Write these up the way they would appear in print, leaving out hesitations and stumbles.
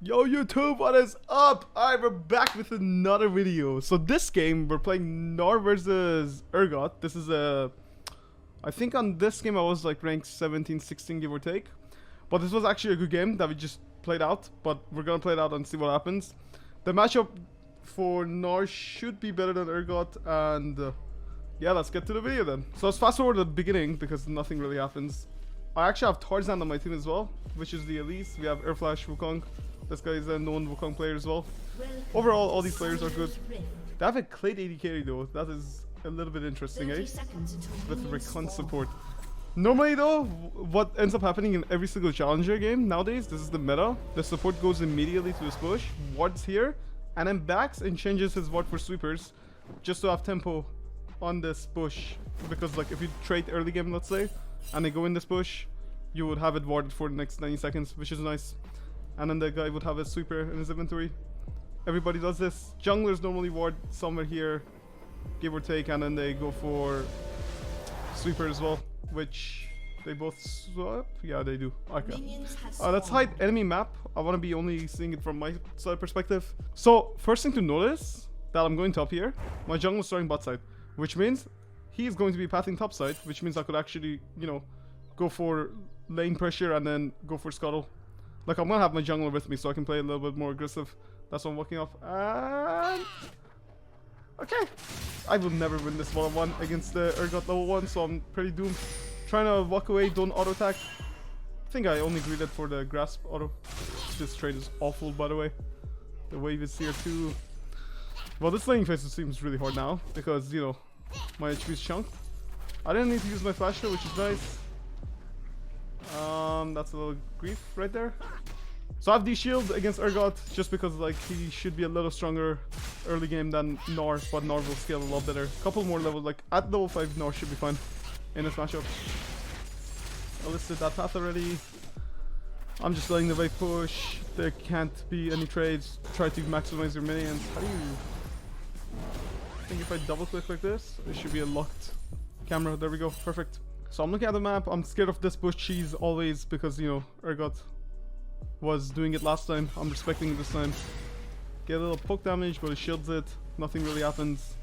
Yo YouTube, what is up? Alright, we're back with another video. So this game, we're playing Gnar versus Urgot. This is I think on this game I was like ranked 17, 16 give or take. But this was actually a good game that we just played out. But we're gonna play it out and see what happens. The matchup for Gnar should be better than Urgot. And yeah, let's get to the video then. So let's fast forward to the beginning because nothing really happens. I actually have Tarzan on my team as well, which is the Elise. We have Airflash, Wukong. This guy is a known Wukong player as well. Overall, all these players are good. They have a Clade AD carry though. That is a little bit interesting, eh? With Recon support. Normally though, what ends up happening in every single challenger game nowadays, this is the meta. The support goes immediately to his push, wards here, and then backs and changes his ward for sweepers, just to have tempo on this push. Because like if you trade early game, let's say, and they go in this push, you would have it warded for the next 90 seconds, which is nice. And then the guy would have a sweeper in his inventory. Everybody does this. Junglers normally ward somewhere here, give or take, and then they go for sweeper as well, which they both swap. Yeah, they do. Okay. Let's hide enemy map. I want to be only seeing it from my side perspective. So first thing to notice that I'm going top here. My jungle is starting bot side, which means he's going to be pathing top side, which means I could actually, you know, go for lane pressure and then go for scuttle. Like, I'm gonna have my jungler with me so I can play a little bit more aggressive. That's what I'm working off. And okay, I will never win this one-on-one against the Urgot level 1, so I'm pretty doomed. Trying to walk away, don't auto attack. I think I only greeted for the grasp auto. This trade is awful, by the way. The wave is here too. Well, this laning phase seems really hard now because, you know, my HP is chunked. I didn't need to use my flash though, which is nice. That's a little grief right there. So I have D-shield against Urgot just because like he should be a little stronger early game than Gnar, but Gnar will scale a lot better. Couple more levels, like at level 5 Gnar should be fine in this matchup. I listed that path already. I'm just letting the wave push. There can't be any trades. Try to maximize your minions. How do you... I think if I double click like this, it should be a locked camera. There we go, perfect. So I'm looking at the map. I'm scared of this bush cheese always because, you know, Urgot was doing it last time. I'm respecting it this time. Get a little poke damage, but it shields it. Nothing really happens.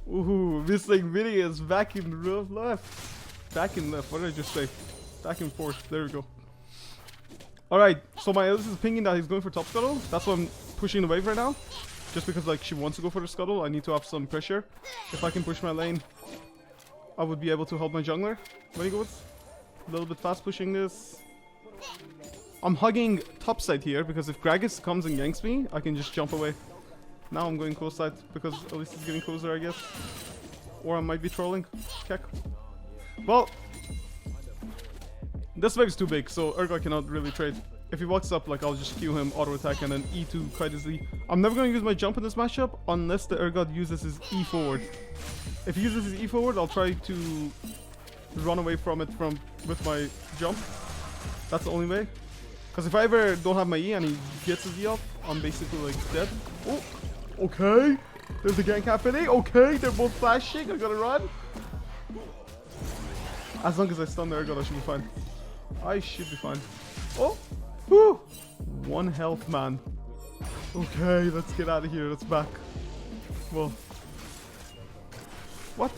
Ooh, missing minions back in left. Back in left. What did I just say? Back and forth. There we go. Alright, so my Elise is pinging that he's going for top scuttle. That's why I'm pushing the wave right now. Just because like she wants to go for the scuttle, I need to have some pressure. If I can push my lane, I would be able to help my jungler when he goes. A little bit fast pushing this. I'm hugging top side here because if Gragas comes and ganks me, I can just jump away. Now I'm going close side because at least he's getting closer, I guess. Or I might be trolling. Check. Well, this wave is too big, so Urgot cannot really trade. If he walks up, like I'll just Q him, auto attack, and then E2 quite easily. I'm never going to use my jump in this matchup unless the Urgot uses his E forward. If he uses his E forward, I'll try to run away from it with my jump. That's the only way. Because if I ever don't have my E and he gets his E off, I'm basically like dead. Oh, okay. There's the gank happening. Okay, they're both flashing. I gotta run. As long as I stun the Urgot, I should be fine. I should be fine. Oh, whew. 1 health, man. Okay, let's get out of here. Let's back. Well. What?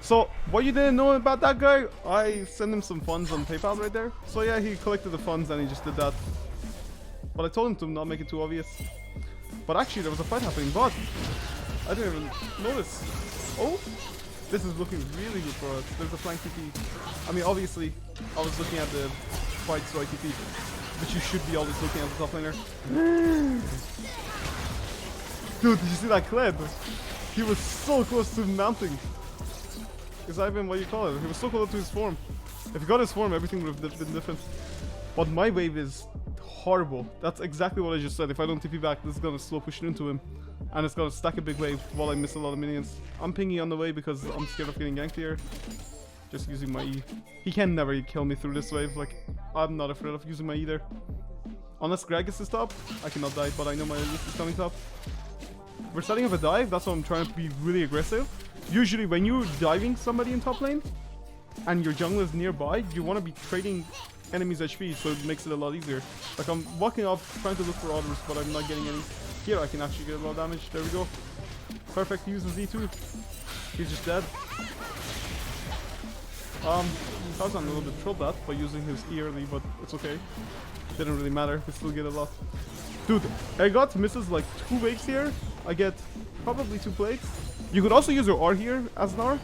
So, what you didn't know about that guy, I sent him some funds on PayPal right there. So yeah, he collected the funds and he just did that. But I told him to not make it too obvious. But actually, there was a fight happening, but I didn't even notice. Oh, this is looking really good for us. There's a flank TP. I mean, obviously, I was looking at the fight, so I TP. But you should be always looking at the top laner. Dude, did you see that Kled? He was so close to mounting. Is that even what you call it? He was so close to his form. If he got his form, everything would have been different. But my wave is horrible. That's exactly what I just said. If I don't TP back, this is gonna slow push it into him. And it's gonna stack a big wave while I miss a lot of minions. I'm pinging on the way because I'm scared of getting ganked here. Just using my E. He can never kill me through this wave. Like, I'm not afraid of using my E there. Unless Gragas is top, I cannot die, but I know my Elise is coming top. We're setting up a dive, that's why I'm trying to be really aggressive. Usually when you're diving somebody in top lane, and your jungle is nearby, you want to be trading enemies' HP, so it makes it a lot easier. Like, I'm walking off trying to look for others, but I'm not getting any. Here I can actually get a lot of damage. There we go. Perfect. He uses E2. He's just dead. Tarzan a little bit trolled that by using his E early, but it's okay. Didn't really matter. We still get a lot. Dude, Ergot misses like 2 waves here. I get probably 2 plates. You could also use your R here as Gnar,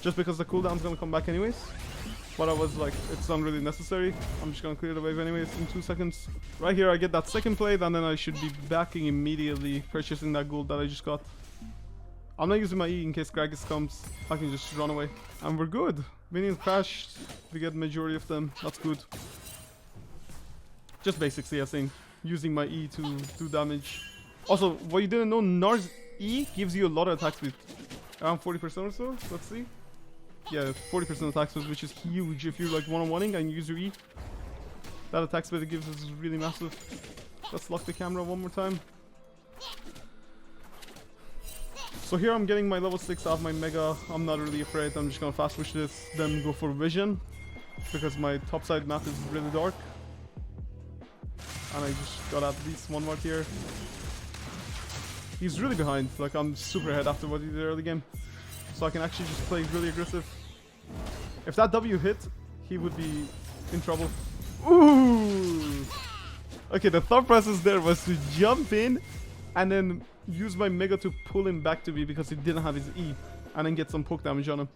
just because the cooldown's gonna come back anyways. But I was like, it's not really necessary. I'm just gonna clear the wave anyways in 2 seconds. Right here I get that second plate, and then I should be backing immediately, purchasing that gold that I just got. I'm not using my E in case Gragas comes. I can just run away. And we're good. Minions crashed. We get majority of them. That's good. Just basic CSing. Using my E to do damage. Also, what you didn't know, Gnar's E gives you a lot of attack speed. Around 40% or so. Let's see. Yeah, 40% attack speed, which is huge if you're like one-on-oneing and you use your E. That attack speed it gives is really massive. Let's lock the camera one more time. So here I'm getting my level 6 off my Mega. I'm not really afraid. I'm just gonna fast push this, then go for Vision. Because my topside map is really dark. And I just got at least 1 mark here. He's really behind. Like, I'm super ahead after what he did early game. So I can actually just play really aggressive. If that W hit, he would be in trouble. Ooh! Okay, the thought process there was to jump in and then use my Mega to pull him back to me because he didn't have his E, and then get some poke damage on him.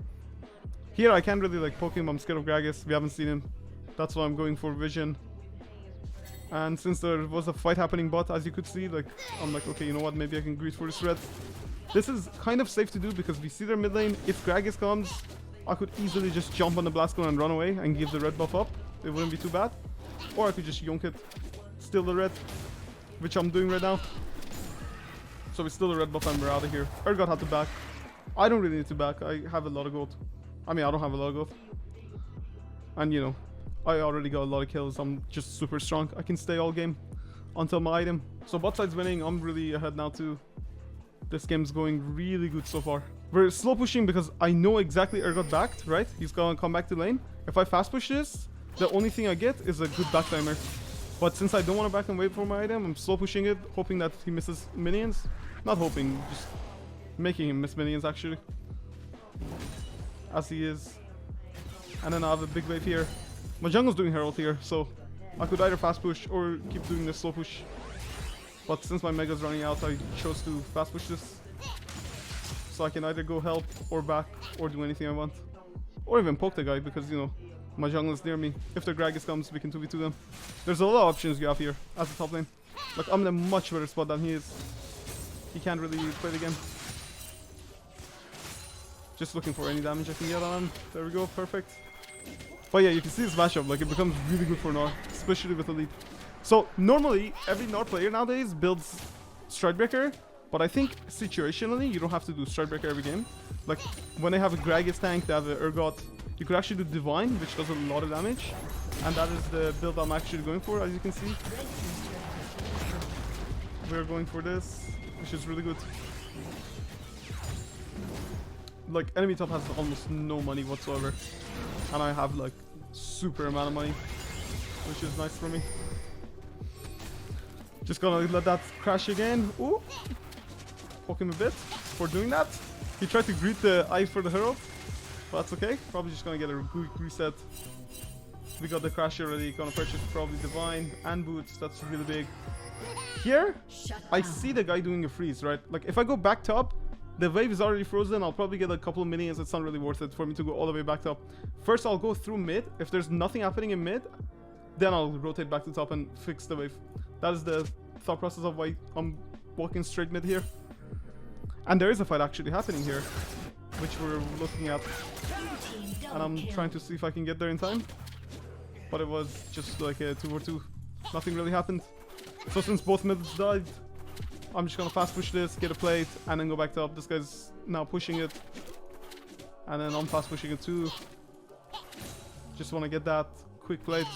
Here I can't really like poke him. I'm scared of Gragas. We haven't seen him. That's why I'm going for Vision. And since there was a fight happening bot, as you could see, like, I'm like, okay, you know what, maybe I can greet for this red. This is kind of safe to do because we see their mid lane. If Gragas comes, I could easily just jump on the blast cone and run away and give the red buff up. It wouldn't be too bad. Or I could just yonk it, steal the red, which I'm doing right now. So we steal the red buff and we're out of here. Ergot had to back. I don't really need to back. I have a lot of gold. I mean, I don't have a lot of gold. And you know, I already got a lot of kills. I'm just super strong. I can stay all game until my item. So bot side's winning. I'm really ahead now too. This game's going really good so far. We're slow pushing because I know exactly Ergot backed, right? He's gonna come back to lane. If I fast push this, the only thing I get is a good back timer. But since I don't want to back and wait for my item, I'm slow pushing it, hoping that he misses minions. Not hoping, just making him miss minions actually. As he is. And then I have a big wave here. My jungle's doing Herald here, so I could either fast push or keep doing this slow push. But since my Mega's running out, I chose to fast push this. So I can either go help or back or do anything I want. Or even poke the guy because, you know, my jungle is near me. If the Gragas comes, we can 2v2 them. There's a lot of options you have here as a top lane. Like, I'm in a much better spot than he is. He can't really play the game. Just looking for any damage I can get on him. There we go, perfect. But yeah, you can see this matchup, like it becomes really good for Gnar, especially with Elite. So normally, every Gnar player nowadays builds Stridebreaker, but I think situationally, you don't have to do Stridebreaker every game. Like, when they have a Gragas tank, they have an Ergot, you could actually do Divine, which does a lot of damage. And that is the build I'm actually going for, as you can see. We're going for this, which is really good. Like, enemy top has almost no money whatsoever. And I have, like, super amount of money, which is nice for me. Just gonna let that crash again. Ooh! Poke him a bit for doing that. He tried to greet the eye for the Herald, but that's okay. Probably just gonna get a quick reset. We got the crash already. Gonna purchase probably Divine and Boots. That's really big. Here, I see the guy doing a freeze, right? Like, if I go back top, the wave is already frozen. I'll probably get a couple of minions. It's not really worth it for me to go all the way back top. First, I'll go through mid. If there's nothing happening in mid, then I'll rotate back to top and fix the wave. That is the thought process of why I'm walking straight mid here. And there is a fight actually happening here, which we're looking at. And I'm trying to see if I can get there in time. But it was just like a 2v2. Nothing really happened. So since both mids died, I'm just gonna fast push this, get a plate, and then go back top. This guy's now pushing it. And then I'm fast pushing it too. Just wanna get that quick plate.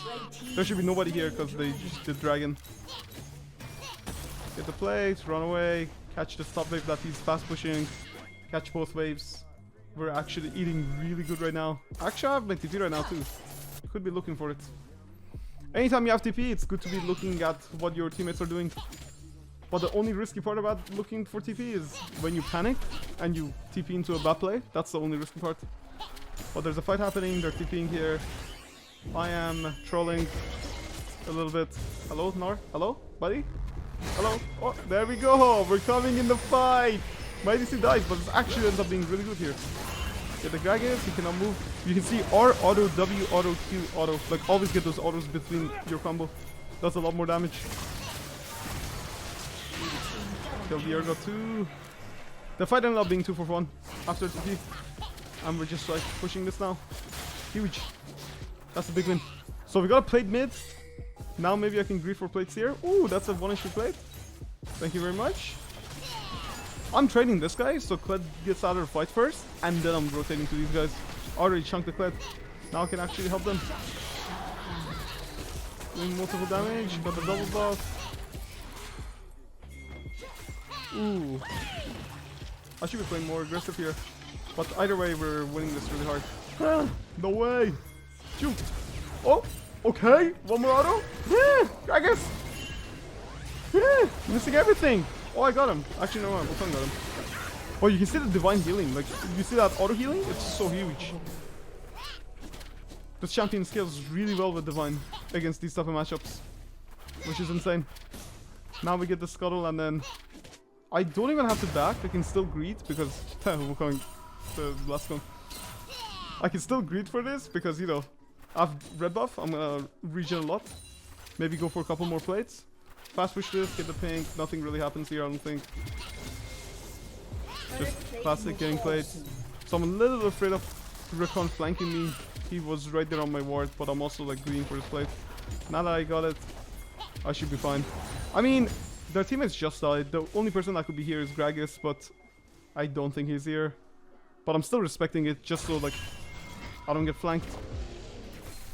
There should be nobody here because they just did dragon. Get the plate, run away, catch the top wave that he's fast pushing, catch both waves, We're actually eating really good right now. Actually, I have my TP right now too. Could be looking for it. Anytime you have TP, it's good to be looking at what your teammates are doing. But the only risky part about looking for TP is when you panic and you TP into a bad play. That's the only risky part. But there's a fight happening. They're TPing here. I am trolling a little bit. Hello, Gnar? Hello, buddy? Hello? Oh, there we go. We're coming in the fight. My DC dies, but it actually ends up being really good here. Get the Gragas. He cannot move. You can see R, auto, W, auto, Q, auto. Like, always get those autos between your combo. Does a lot more damage. Kill the Urgot too. The fight ended up being 2 for 1 after TP. And we're just like pushing this now. Huge. That's a big win. So we got a plate mid. Now maybe I can greed for plates here. Ooh, that's a 1-issue plate. Thank you very much. I'm trading this guy, so Kled gets out of the fight first. And then I'm rotating to these guys. Already chunked the Kled. Now I can actually help them. Doing multiple damage. Got the double buff. Ooh. I should be playing more aggressive here. But either way, we're winning this really hard. No way. Shoot. Oh, okay. One more auto. Yeah, I guess. Yeah, missing everything. Oh, I got him. Actually, no, I got him. Oh, you can see the divine healing. Like, you see that auto healing? It's so huge. This champion scales really well with divine against these type of matchups, which is insane. Now we get the scuttle, and then I don't even have to back. I can still greed because we're going the last one. I can still greed for this because, you know, I have red buff. I'm gonna regen a lot. Maybe go for a couple more plates. Fast push this, get the pink. Nothing really happens here, I don't think. Just classic getting plates. So I'm a little afraid of Recon flanking me. He was right there on my ward, but I'm also like greeding for his plate. Now that I got it, I should be fine. I mean, their teammates just died. The only person that could be here is Gragas, but I don't think he's here. But I'm still respecting it just so like I don't get flanked.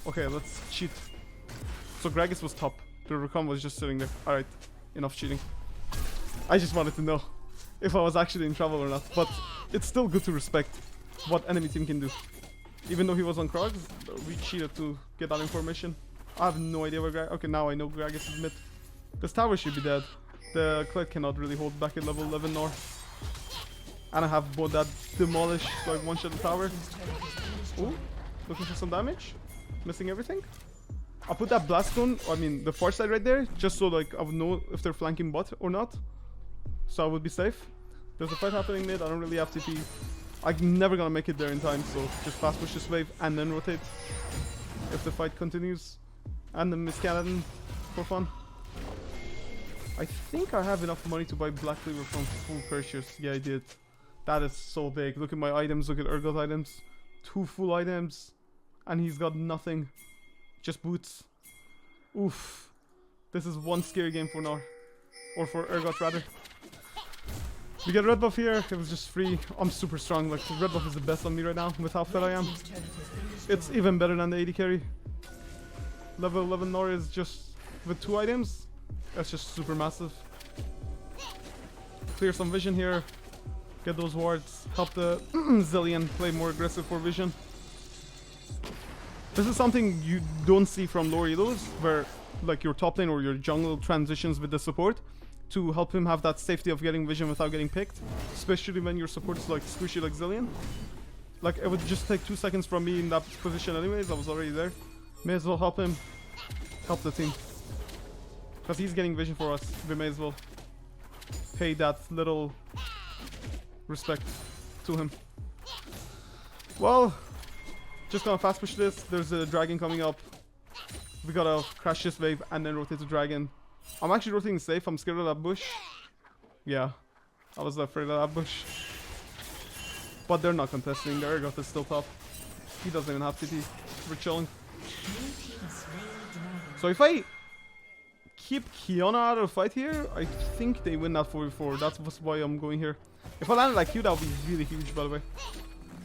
Okay, let's cheat. So Gragas was top. The Recon was just sitting there. Alright, enough cheating. I just wanted to know if I was actually in trouble or not. But it's still good to respect what enemy team can do. Even though he was on Krogs, we cheated to get that information. I have no idea where Gragas... Okay, now I know Gragas is mid. This tower should be dead. The Kled cannot really hold back at level 11 nor. And I have both that demolish, so I one-shot the tower. Ooh, looking for some damage. Missing everything. I'll put that blast cone, I mean the far side right there, just so like I would know if they're flanking bot or not. So I would be safe. There's a fight happening mid, I don't really have TP. I'm never gonna make it there in time, so just fast push this wave and then rotate. If the fight continues. And then miss cannon for fun. I think I have enough money to buy Black Cleaver from full purchase. Yeah, I did. That is so big. Look at my items, look at Urgot items. 2 full items. And he's got nothing. Just boots. Oof. This is one scary game for Gnar. Or for Urgot rather. We get red buff here. It was just free. I'm super strong. Like, red buff is the best on me right now with how fed I am. It's even better than the 80 carry. Level 11 Gnar is just with 2 items. That's just super massive. Clear some vision here. Get those wards. Help the Zillion play more aggressive for vision. This is something you don't see from lower elos, where like your top lane or your jungle transitions with the support to help him have that safety of getting vision without getting picked. Especially when your support is like squishy like Zillion. Like it would just take 2 seconds from me in that position anyways. I was already there. May as well help him. Help the team. Because he's getting vision for us. We may as well pay that little respect to him. Well, just gonna fast push this. There's a dragon coming up. We gotta crash this wave and then rotate the dragon. I'm actually rotating safe. I'm scared of that bush. Yeah, I was afraid of that bush. But they're not contesting. The Urgot is still top. He doesn't even have TP. We're chilling. So if I keep Kiana out of the fight here, I think they win that 4v4. That's why I'm going here. If I landed like you, that would be really huge, by the way.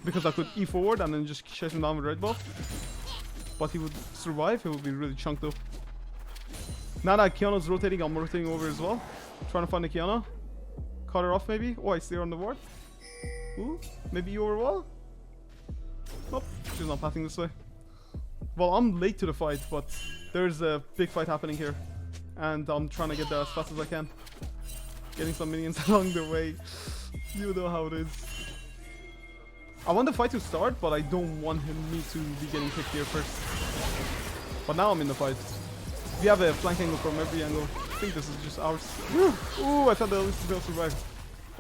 Because I could E forward and then just chase him down with red buff. But he would survive. He would be really chunked though. Now that Kiana's rotating, I'm rotating over as well. Trying to find the Kiana. Cut her off maybe. Oh, I see her on the ward. Ooh, maybe you over wall? Oh, she's not passing this way. Well, I'm late to the fight, but there's a big fight happening here. And I'm trying to get there as fast as I can. Getting some minions along the way. You know how it is. I want the fight to start, but I don't want me to be getting kicked here first. But now I'm in the fight. We have a flank angle from every angle. I think this is just ours. Ooh, I thought the Elise will survive.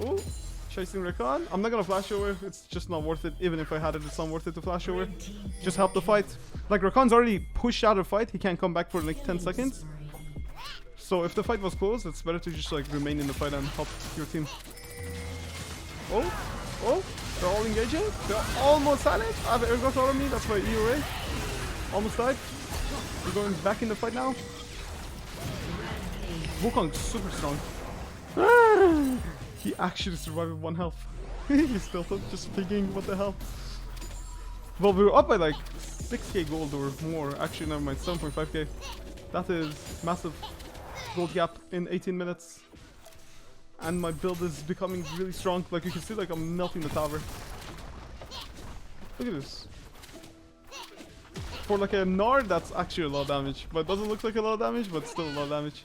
Ooh, chasing Recon. I'm not gonna flash over. It's just not worth it. Even if I had it, it's not worth it to flash over. Just help the fight. Like, Rakan's already pushed out of the fight. He can't come back for like 10 seconds. So if the fight was close, it's better to just like remain in the fight and help your team. Oh, they're all engaging. They're almost silent. I have an Urgot on me. That's my EOA. Almost died. We're going back in the fight now. Wukong's super strong. He actually survived with 1 health. He's still just thinking, what the hell? Well, we were up by like 6k gold or more. Actually, never mind, 7.5k. That is massive gold gap in 18 minutes. And my build is becoming really strong. Like, you can see, like, I'm melting the tower. Look at this. For like a Gnar, that's actually a lot of damage. But it doesn't look like a lot of damage, but still a lot of damage.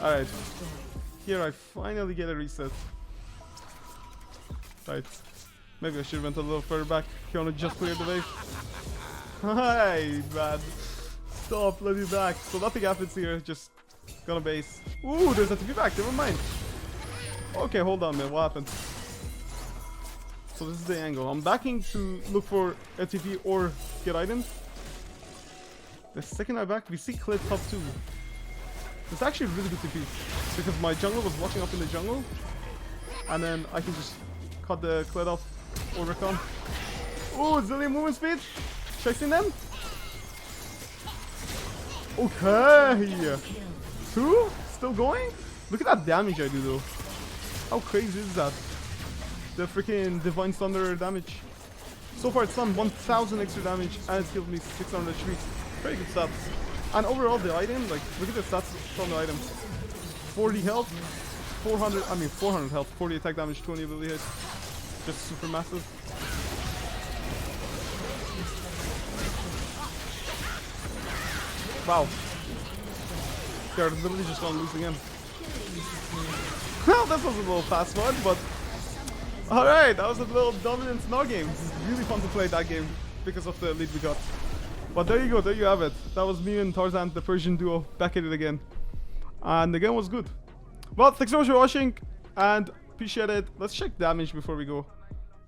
Alright. Here I finally get a reset. Right. Maybe I should have went a little further back. Kiona just cleared the wave. Hi, man. Stop, let me back. So nothing happens here, just gonna base. Ooh, there's a TP back, never mind. Okay, hold on, man. What happened? So this is the angle. I'm backing to look for a TP or get items. The second I back, we see Clid top 2. It's actually a really good TP because my jungle was watching up in the jungle, and then I can just cut the Clid off or recon. Oh, zillion movement speed! Chasing them. Okay, 2 still going. Look at that damage I do though. How crazy is that? The freaking Divine Sunderer damage. So far it's done 1000 extra damage and it's killed me 600 HP. Very good stats. And overall the item, like, look at the stats from the item. 40 health, 400 health, 40 attack damage, 20 ability hit. Just super massive. Wow. They're literally just gonna lose again. Well, that was a little fast one, but alright, that was a little dominant Gnar game. Really fun to play that game because of the lead we got. But there you go, there you have it. That was me and Tarzan, the Persian duo, back at it again. And the game was good. Well, thanks so much for watching and appreciate it. Let's check damage before we go,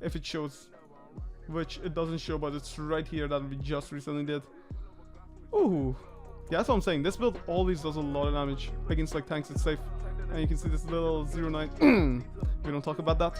if it shows. Which it doesn't show, but it's right here that we just recently did. Ooh. Yeah, that's what I'm saying. This build always does a lot of damage. Against like tanks, it's safe. And you can see this little 0.9. We don't talk about that.